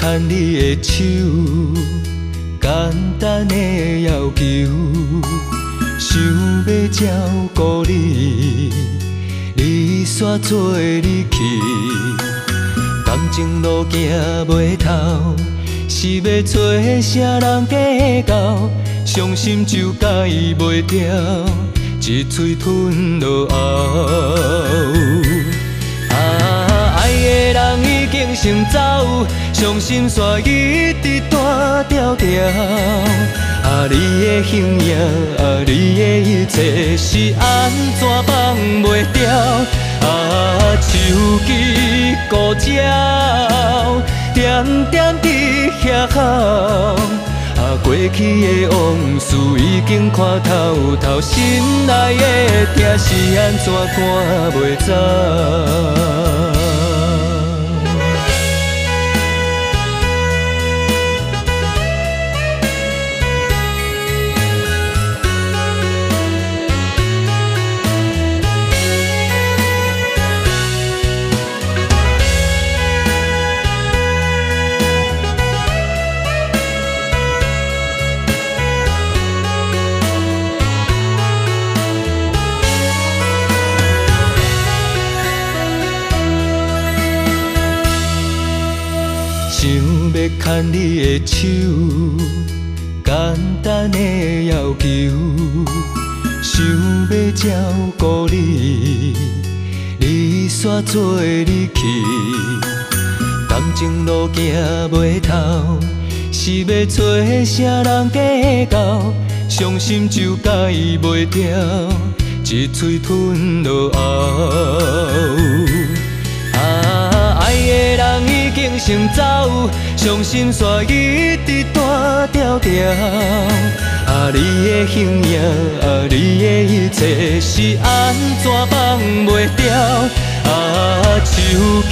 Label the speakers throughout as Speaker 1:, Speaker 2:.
Speaker 1: 牵你的手，简单的要求，想要照顾你，你煞做你去，感情路行袂透，是要找啥人计较，伤心就解袂掉，一嘴吞落喉。爱的人已经先走，伤心线一直断条条。你的形影，你的一切是安怎放袂掉？手机孤鸟，点点伫遐哭。过去的往事已经看透透，心内的痛是安怎赶袂走？想要牵你的手，简单的要求，想要照顾你，你煞做你去，感情路行袂透，是要找啥人计较，伤心就解袂掉，一嘴吞落喉。爱的人已经先走，伤心线一直断条条。你的形影，你的一切是安怎放袂掉？手机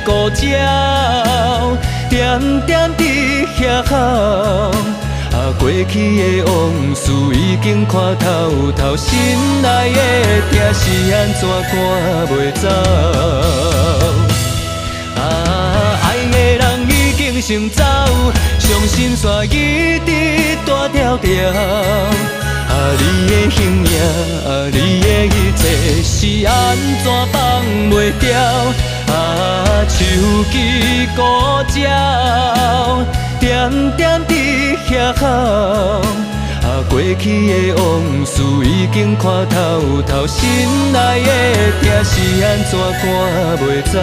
Speaker 1: 孤鸟，点点伫遐哭。过去的往事已经看透透，心内的痛是安怎赶袂走？爱的人已经先走，伤心线一直断条条。你的形影，你的一切是安怎放袂掉？手机孤鸟，点点伫遐哭。过去的往事已经看透透，心内的痛是安怎赶袂走？